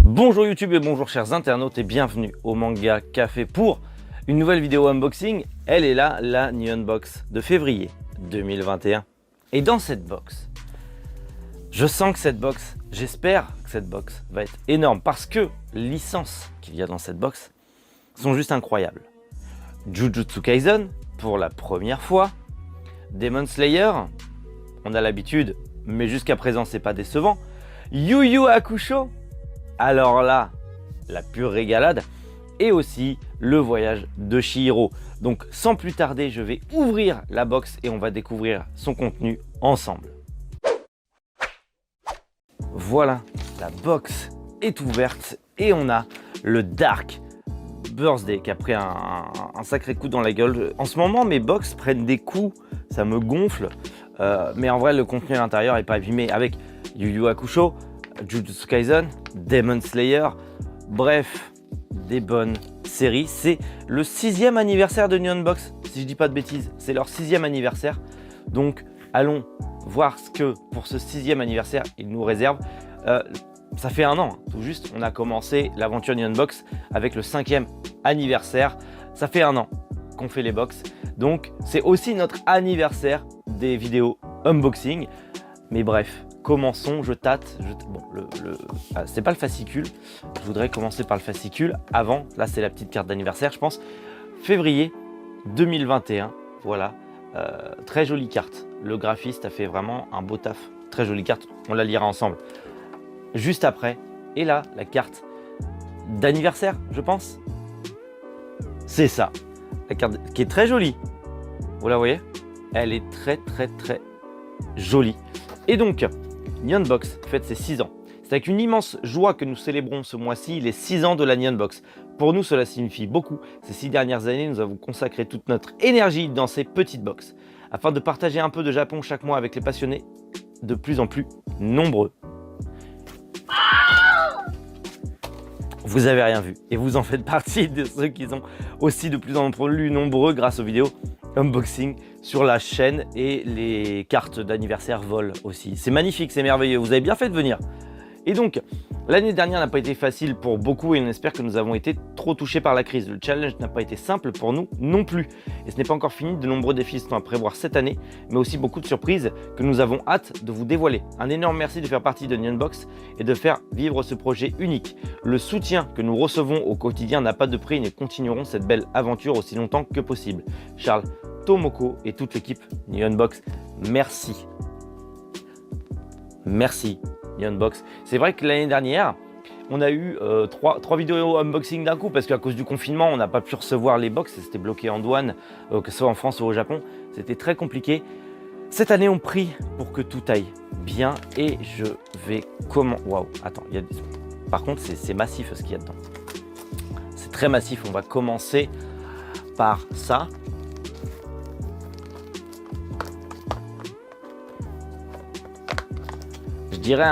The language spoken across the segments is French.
Bonjour YouTube et bonjour chers internautes et bienvenue au Manga Café pour une nouvelle vidéo unboxing. Elle est là, la Neon Box de février 2021. Et dans cette box, je sens que cette box, j'espère que cette box va être énorme parce que les licences qu'il y a dans cette box sont juste incroyables. Jujutsu Kaisen pour la première fois, Demon Slayer, on a l'habitude, mais jusqu'à présent c'est pas décevant. Yu Yu Hakusho, alors là, la pure régalade, et aussi le voyage de Chihiro. Donc sans plus tarder, je vais ouvrir la box et on va découvrir son contenu ensemble. Voilà, la box est ouverte et on a le Dark Birthday qui a pris un sacré coup dans la gueule. En ce moment, mes box prennent des coups, ça me gonfle, mais en vrai, le contenu à l'intérieur n'est pas abîmé avec Yu Yu Hakusho, Jujutsu Kaisen, Demon Slayer, bref, des bonnes séries. C'est le 6e anniversaire de Neon Box, si je dis pas de bêtises, c'est leur 6e anniversaire. Donc allons voir ce que pour ce 6e anniversaire ils nous réservent. Ça fait un an, tout juste, on a commencé l'aventure Neon Box avec le 5e anniversaire. Ça fait un an qu'on fait les box, donc c'est aussi notre anniversaire des vidéos unboxing. Mais bref, commençons, je tâte. Bon, c'est pas le fascicule, je voudrais commencer par le fascicule avant. Là, c'est la petite carte d'anniversaire, je pense. Février 2021, voilà. Très jolie carte. Le graphiste a fait vraiment un beau taf. Très jolie carte, on la lira ensemble juste après. Et là, la carte d'anniversaire, je pense. C'est ça. La carte qui est très jolie. Vous la voyez? Elle est très jolie. Et donc, Neon Box fête ses 6 ans. C'est avec une immense joie que nous célébrons ce mois-ci les 6 ans de la Neon Box. Pour nous, cela signifie beaucoup. Ces 6 dernières années, nous avons consacré toute notre énergie dans ces petites box, afin de partager un peu de Japon chaque mois avec les passionnés de plus en plus nombreux. Vous avez rien vu et vous en faites partie de ceux qui sont aussi de plus en plus nombreux grâce aux vidéos unboxing sur la chaîne, et les cartes d'anniversaire volent aussi. C'est magnifique, c'est merveilleux, vous avez bien fait de venir. Et donc, l'année dernière n'a pas été facile pour beaucoup et on espère que nous avons été trop touchés par la crise. Le challenge n'a pas été simple pour nous non plus. Et ce n'est pas encore fini, de nombreux défis sont à prévoir cette année, mais aussi beaucoup de surprises que nous avons hâte de vous dévoiler. Un énorme merci de faire partie de Neon Box et de faire vivre ce projet unique. Le soutien que nous recevons au quotidien n'a pas de prix et nous continuerons cette belle aventure aussi longtemps que possible. Charles, Tomoko et toute l'équipe Neon Box, merci. Merci Neon Box. C'est vrai que l'année dernière, on a eu trois vidéos unboxing d'un coup parce qu'à cause du confinement, on n'a pas pu recevoir les box, c'était bloqué en douane, que ce soit en France ou au Japon. C'était très compliqué. Cette année, on prie pour que tout aille bien et je vais Waouh, attends, il y a des... Par contre, c'est massif ce qu'il y a dedans. C'est très massif. On va commencer par ça. Je dirais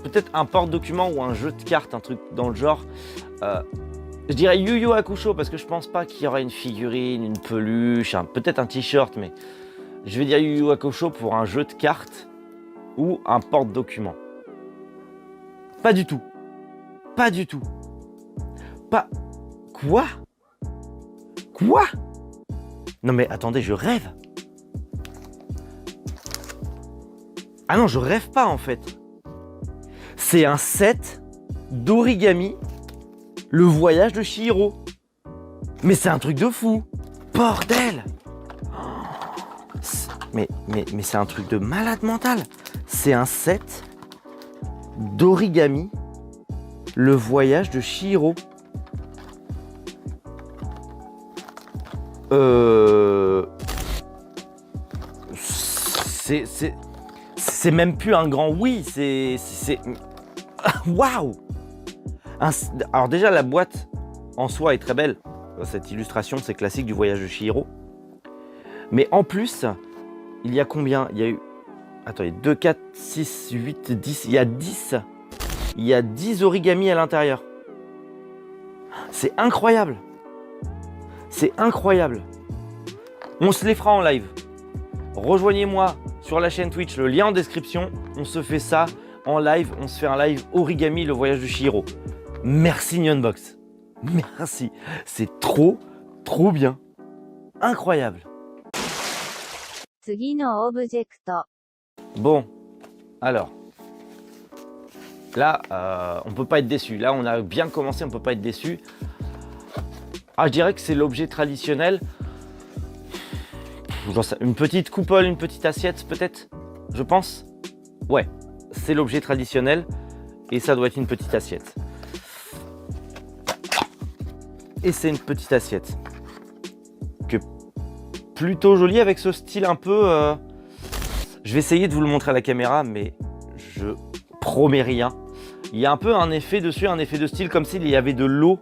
peut-être un porte-document ou un jeu de cartes, un truc dans le genre. Je dirais Yu Yu Hakusho parce que je pense pas qu'il y aura une figurine, une peluche, peut-être un t-shirt, mais je vais dire Yu Yu Hakusho pour un jeu de cartes ou un porte-document. Pas du tout. Pas du tout. Pas... Quoi? Quoi? Non mais attendez, je rêve. Ah non, je rêve pas en fait. C'est un set d'origami, le voyage de Chihiro. Mais c'est un truc de fou. Bordel. Mais c'est un truc de malade mental. C'est un set d'origami, le voyage de Chihiro. C'est même plus un grand oui, c'est... Waouh! Alors déjà, la boîte en soi est très belle. Cette illustration, c'est classique du voyage de Chihiro. Mais en plus, il y a combien? Il y a eu... Attendez, 2, 4, 6, 8, 10. Il y a 10. Il y a 10 origamis à l'intérieur. C'est incroyable. C'est incroyable. On se les fera en live. Rejoignez-moi sur la chaîne Twitch, le lien en description. On se fait ça en live. On se fait un live origami, le voyage de Chihiro. Merci Nionbox. Merci. C'est trop bien. Incroyable. Bon, alors. Là, on peut pas être déçu. Là, on a bien commencé, on peut pas être déçu. Ah, je dirais que c'est l'objet traditionnel. Une petite coupole, une petite assiette peut-être, je pense. Ouais, c'est l'objet traditionnel et ça doit être une petite assiette. Et c'est une petite assiette. Que plutôt jolie avec ce style un peu... Je vais essayer de vous le montrer à la caméra, mais je promets rien. Il y a un peu un effet dessus, un effet de style comme s'il y avait de l'eau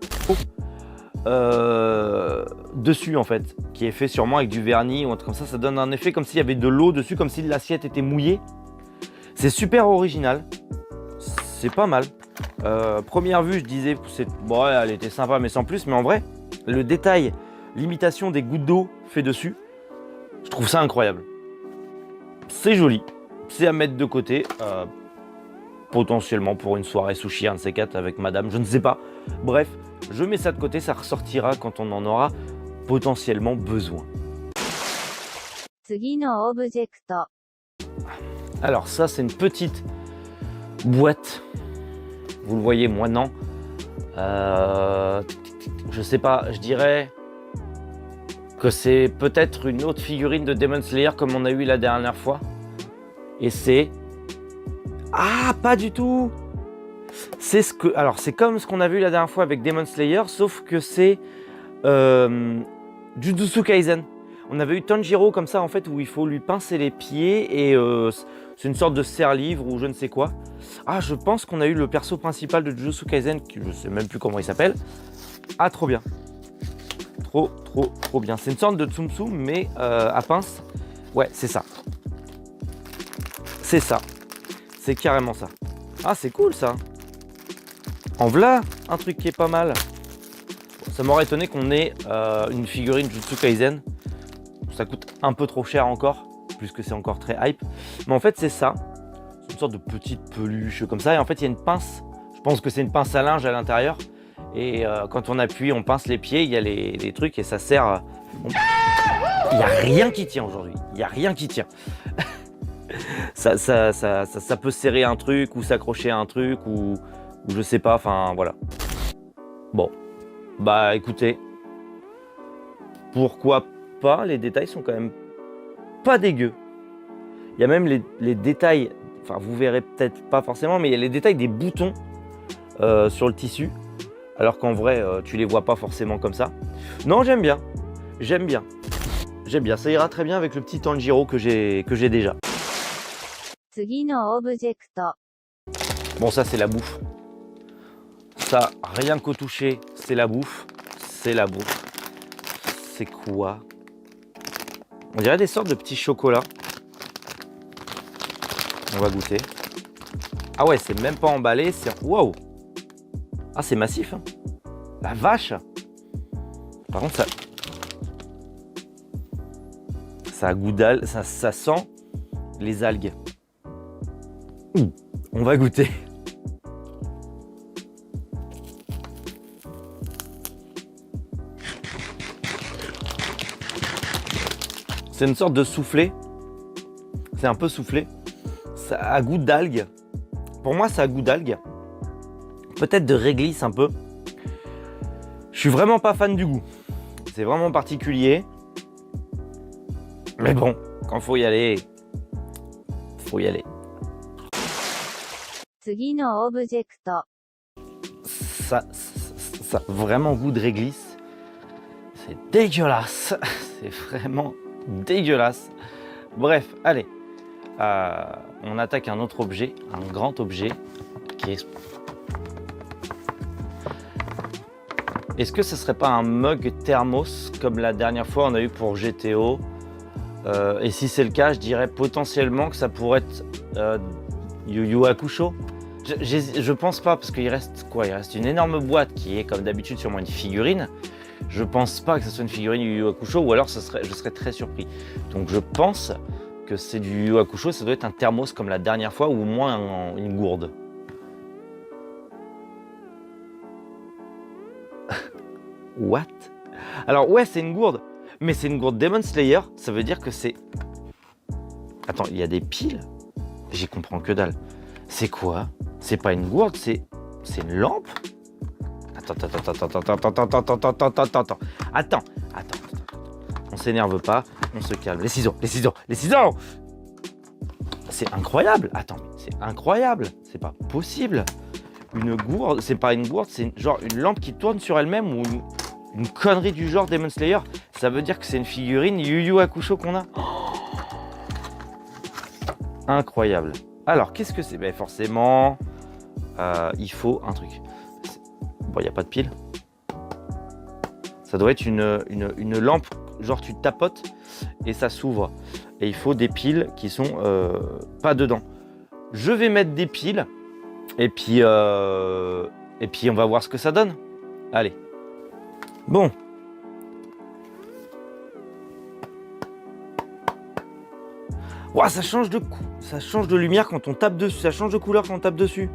dessus en fait, qui est fait sûrement avec du vernis ou un truc comme ça. Ça donne un effet comme s'il y avait de l'eau dessus, comme si l'assiette était mouillée. C'est super original, c'est pas mal. Première vue, je disais que bon, elle était sympa mais sans plus, mais en vrai, le détail, l'imitation des gouttes d'eau fait dessus, je trouve ça incroyable. C'est joli, c'est à mettre de côté. Potentiellement pour une soirée sushi, un de ces quatre avec madame, je ne sais pas. Bref, je mets ça de côté, ça ressortira quand on en aura potentiellement besoin. Alors ça, c'est une petite boîte. Vous le voyez, moi non. Je sais pas, je dirais que c'est peut-être une autre figurine de Demon Slayer comme on a eu la dernière fois. Et c'est... Ah, pas du tout. C'est ce que, alors c'est comme ce qu'on a vu la dernière fois avec Demon Slayer, sauf que c'est Jujutsu Kaisen. On avait eu Tanjiro comme ça en fait, où il faut lui pincer les pieds et c'est une sorte de serre-livre ou je ne sais quoi. Ah, je pense qu'on a eu le perso principal de Jujutsu Kaisen, qui je sais même plus comment il s'appelle. Ah, trop bien. Trop bien. C'est une sorte de Tsum Tsum mais à pince. Ouais, c'est ça. C'est ça. C'est carrément ça. Ah, c'est cool ça. En voilà un truc qui est pas mal. Bon, ça m'aurait étonné qu'on ait une figurine Jujutsu Kaisen. Ça coûte un peu trop cher encore, puisque c'est encore très hype. Mais en fait, c'est ça. C'est une sorte de petite peluche comme ça. Et en fait, il y a une pince. Je pense que c'est une pince à linge à l'intérieur. Et quand on appuie, on pince les pieds. Il y a les trucs et ça sert... Il n'y a rien qui tient aujourd'hui. Il n'y a rien qui tient. Ça peut serrer un truc ou s'accrocher à un truc ou je sais pas, enfin voilà. Bon, bah écoutez, pourquoi pas, les détails sont quand même pas dégueux. Il y a même les détails, enfin vous verrez peut-être pas forcément, mais il y a les détails des boutons sur le tissu, alors qu'en vrai tu les vois pas forcément comme ça. Non, j'aime bien, ça ira très bien avec le petit Tanjiro que j'ai déjà. Bon, ça c'est la bouffe. Ça, rien qu'au toucher, c'est la bouffe. C'est la bouffe. C'est quoi? On dirait des sortes de petits chocolats. On va goûter. Ah ouais, c'est même pas emballé. C'est... Waouh! Ah, c'est massif. Hein. La vache! Par contre, ça a goût d'algue. Ça sent les algues. On va goûter. C'est une sorte de soufflé. C'est un peu soufflé. Ça a goût d'algue. Pour moi, ça a goût d'algue. Peut-être de réglisse un peu. Je suis vraiment pas fan du goût. C'est vraiment particulier. Mais bon, quand faut y aller, faut y aller. Ça a vraiment goût de réglisse. C'est dégueulasse. C'est vraiment dégueulasse. Bref, allez. On attaque un autre objet, un grand objet qui est... Est-ce que ce serait pas un mug thermos comme la dernière fois on a eu pour GTO? Et si c'est le cas, je dirais potentiellement que ça pourrait être Yu Yu Hakusho. Je pense pas, parce qu'il reste quoi? Il reste une énorme boîte qui est comme d'habitude sûrement une figurine. Je pense pas que ce soit une figurine Yu Yu Hakusho, ou alors je serais très surpris. Donc je pense que c'est du Yu Yu Hakusho, ça doit être un thermos comme la dernière fois, ou au moins une gourde. What? Alors ouais, c'est une gourde, mais c'est une gourde Demon Slayer, ça veut dire que c'est... Attends, il y a des piles? J'y comprends que dalle. C'est quoi? C'est pas une gourde, c'est une lampe? Attends. On s'énerve pas, on se calme. Les ciseaux. C'est incroyable. Attends, c'est incroyable. C'est pas possible. Une gourde, c'est pas une gourde, c'est genre une lampe qui tourne sur elle-même, ou une connerie du genre Demon Slayer. Ça veut dire que c'est une figurine Yu Yu Hakusho qu'on a. Incroyable. Alors, qu'est-ce que c'est? Ben forcément, il faut un truc. Bon, il n'y a pas de pile. Ça doit être une lampe, genre tu tapotes et ça s'ouvre. Et il faut des piles qui sont pas dedans. Je vais mettre des piles et puis on va voir ce que ça donne. Allez. Bon. Ouah, ça change de lumière quand on tape dessus. Ça change de couleur quand on tape dessus.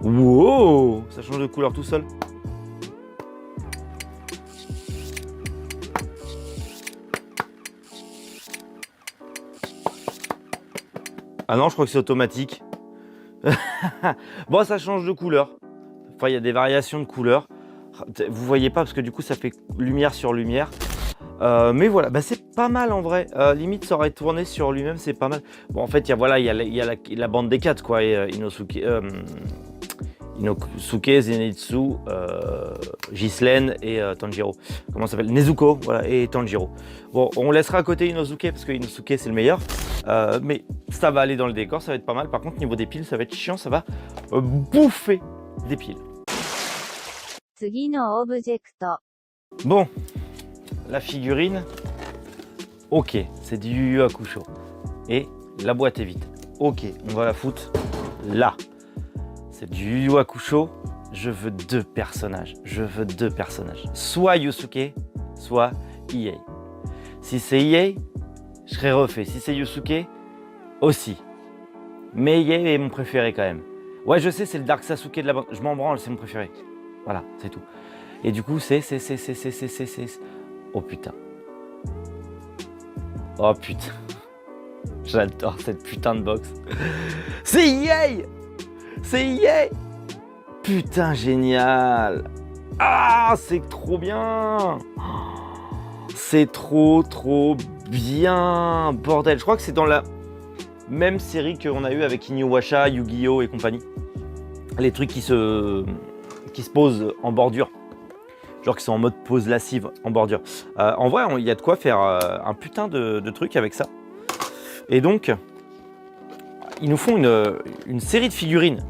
Wow, ça change de couleur tout seul. Ah non, je crois que c'est automatique. Bon, ça change de couleur. Enfin, il y a des variations de couleurs. Vous voyez pas parce que du coup, ça fait lumière sur lumière. Mais voilà, bah, c'est pas mal en vrai. Limite, ça aurait tourné sur lui-même, c'est pas mal. Bon, en fait, il y a la bande des 4, quoi. Et, Inosuke, Zenitsu, Ghislaine et Tanjiro. Comment ça s'appelle? Nezuko, voilà, et Tanjiro. Bon, on laissera à côté Inosuke parce que Inosuke c'est le meilleur. Mais ça va aller dans le décor, ça va être pas mal. Par contre, niveau des piles, ça va être chiant, ça va bouffer des piles. Bon, la figurine, ok, c'est du Yu Yu Hakusho. Et la boîte est vide. Ok, on va la foutre là. C'est du Yu Yu Hakusho. Je veux deux personnages. Soit Yusuke, soit Iei. Si c'est Iei, je serais refait. Si c'est Yusuke, aussi. Mais Iei est mon préféré quand même. Ouais, je sais, c'est le Dark Sasuke de la bande. Je m'en branle, c'est mon préféré. Voilà, c'est tout. Et du coup, c'est... Oh putain. Oh putain. J'adore cette putain de box. C'est Iei! C'est Iei! Putain, génial! Ah, c'est trop bien! C'est trop bien! Bordel, je crois que c'est dans la même série qu'on a eu avec Inuyasha, Yu-Gi-Oh! Et compagnie. Les trucs qui se posent en bordure. Genre qui sont en mode pose lascive en bordure. En vrai, il y a de quoi faire un putain de truc avec ça. Et donc, ils nous font une série de figurines.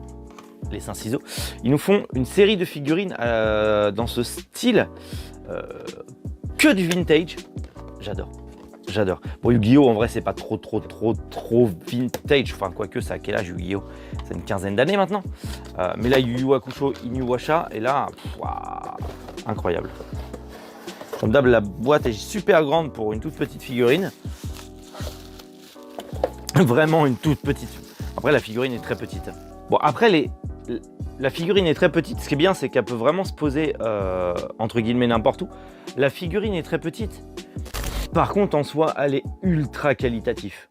Les Saint-Ciseaux. Ils nous font une série de figurines dans ce style que du vintage. J'adore. Bon, Yu-Gi-Oh! En vrai, c'est pas trop vintage. Enfin, quoique, ça a quel âge Yu-Gi-Oh! C'est une quinzaine d'années maintenant. Mais là, Yu Yu Hakusho, Inuyasha, et là, incroyable. Comme d'hab, la boîte est super grande pour une toute petite figurine. Vraiment une toute petite. Après, la figurine est très petite. Bon, après, la figurine est très petite. Ce qui est bien, c'est qu'elle peut vraiment se poser entre guillemets n'importe où. La figurine est très petite. Par contre, en soi, elle est ultra qualitative.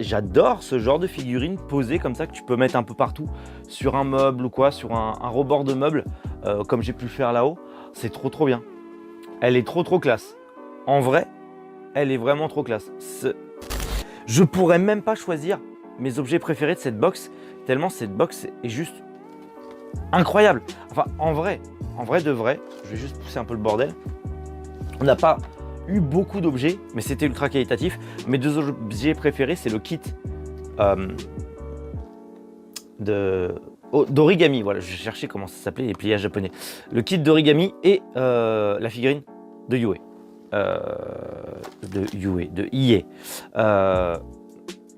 J'adore ce genre de figurine posée comme ça que tu peux mettre un peu partout sur un meuble ou quoi, sur un rebord de meuble, comme j'ai pu le faire là-haut. C'est trop bien. Elle est trop classe. En vrai, elle est vraiment trop classe. Je pourrais même pas choisir mes objets préférés de cette box, tellement cette box est juste incroyable. Enfin, en vrai de vrai, je vais juste pousser un peu le bordel. On n'a pas eu beaucoup d'objets, mais c'était ultra qualitatif. Mes deux objets préférés, c'est le kit d'origami. Voilà, je cherchais comment ça s'appelait, les pliages japonais. Le kit d'origami et la figurine de Yue. De Iei.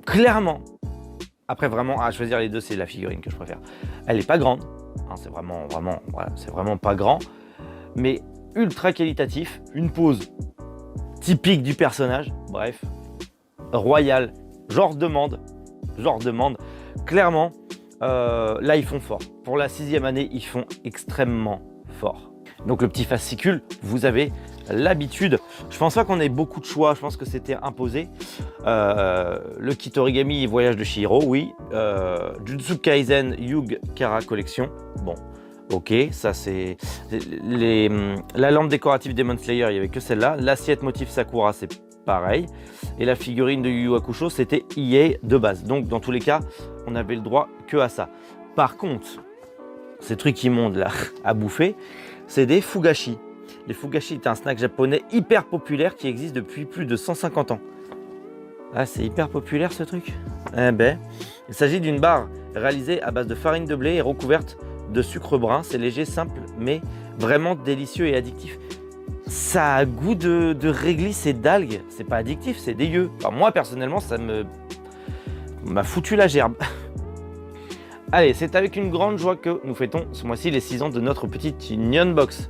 Clairement, Après, vraiment, à choisir les deux, c'est la figurine que je préfère. Elle n'est pas grande, hein, c'est vraiment pas grand, mais ultra qualitatif, une pose typique du personnage, bref, royal, genre demande, clairement, là ils font fort. Pour la 6e année, ils font extrêmement fort. Donc le petit fascicule, vous avez l'habitude. Je pense pas qu'on ait beaucoup de choix, je pense que c'était imposé. Le kit origami Voyage de Chihiro, oui. Jujutsu Kaisen Yuge Kara Collection, bon, ok, ça c'est... La lampe décorative Demon Slayer, il n'y avait que celle-là. L'assiette motif Sakura, c'est pareil. Et la figurine de Yu Yu Hakusho, c'était EA de base. Donc dans tous les cas, on n'avait le droit que à ça. Par contre, ces trucs immondes là à bouffer, c'est des fugashi. Les fugashi est un snack japonais hyper populaire qui existe depuis plus de 150 ans. Ah, c'est hyper populaire ce truc. Eh ben, il s'agit d'une barre réalisée à base de farine de blé et recouverte de sucre brun. C'est léger, simple, mais vraiment délicieux et addictif. Ça a goût de réglisse et d'algues. C'est pas addictif, c'est dégueu. Enfin, moi, personnellement, ça m'a foutu la gerbe. Allez, c'est avec une grande joie que nous fêtons ce mois-ci les 6 ans de notre petite Nyan Box.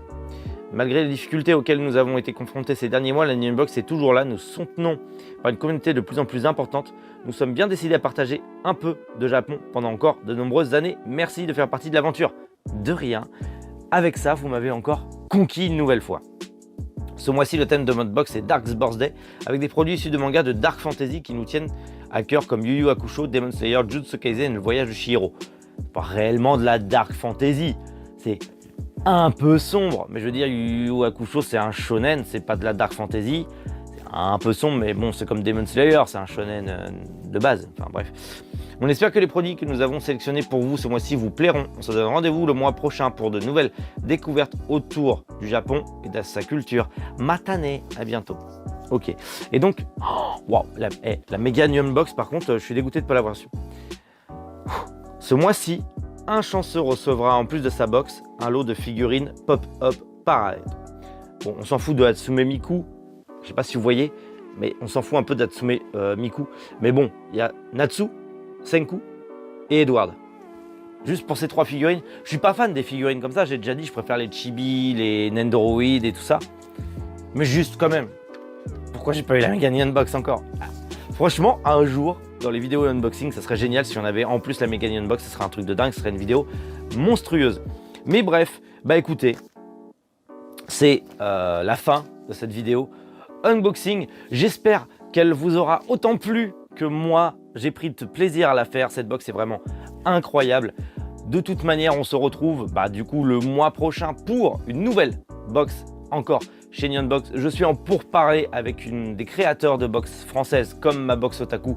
Malgré les difficultés auxquelles nous avons été confrontés ces derniers mois, la Nyan Box est toujours là. Nous soutenons par une communauté de plus en plus importante. Nous sommes bien décidés à partager un peu de Japon pendant encore de nombreuses années. Merci de faire partie de l'aventure. De rien. Avec ça, vous m'avez encore conquis une nouvelle fois. Ce mois-ci, le thème de notre box est Dark's Birthday, avec des produits issus de mangas de Dark Fantasy qui nous tiennent à cœur comme Yu Yu Hakusho, Demon Slayer, Jujutsu Kaisen et le Voyage de Chihiro. Pas réellement de la Dark Fantasy, c'est un peu sombre, mais je veux dire, Yu Yu Hakusho c'est un shonen, c'est pas de la Dark Fantasy, c'est un peu sombre, mais bon, c'est comme Demon Slayer, c'est un shonen de base, enfin bref. On espère que les produits que nous avons sélectionnés pour vous ce mois-ci vous plairont. On se donne rendez-vous le mois prochain pour de nouvelles découvertes autour du Japon et de sa culture. Matane, à bientôt. Ok, et donc, waouh, la méga Nyan Box, par contre, je suis dégoûté de ne pas l'avoir su. Ce mois-ci, un chanceux recevra en plus de sa box un lot de figurines pop-up Parade. Bon, on s'en fout de Hatsume Miku, je sais pas si vous voyez, mais on s'en fout un peu d'Hatsume Miku. Mais bon, il y a Natsu, Senku et Edward. Juste pour ces 3 figurines, je suis pas fan des figurines comme ça, j'ai déjà dit, je préfère les Chibi, les Nendoroid et tout ça. Mais juste quand même, pourquoi j'ai pas eu la Mega Nyan Box encore? Franchement, un jour, dans les vidéos unboxing, ça serait génial si on avait en plus la Mega Nyan Box, ça serait un truc de dingue, ce serait une vidéo monstrueuse. Mais bref, bah écoutez, c'est la fin de cette vidéo unboxing. J'espère qu'elle vous aura autant plu que moi, j'ai pris de plaisir à la faire. Cette box est vraiment incroyable. De toute manière, on se retrouve du coup le mois prochain pour une nouvelle box encore chez Nyan Box. Je suis en pourparlers avec une des créateurs de box françaises comme ma box Otaku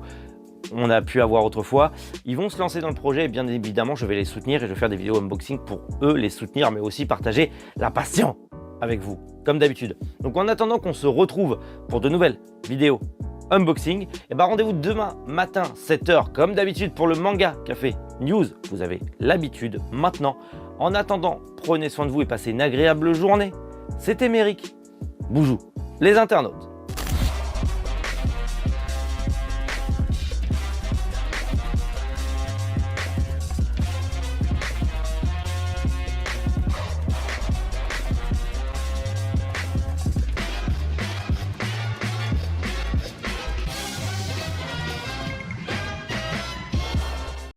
on a pu avoir autrefois. Ils vont se lancer dans le projet et bien évidemment, je vais les soutenir et je vais faire des vidéos unboxing pour eux, les soutenir, mais aussi partager la passion avec vous, comme d'habitude. Donc en attendant qu'on se retrouve pour de nouvelles vidéos unboxing, et rendez-vous demain matin 7h comme d'habitude pour le Manga Café News. Vous avez l'habitude maintenant. En attendant, prenez soin de vous et passez une agréable journée. C'était Méric. Boujou les internautes.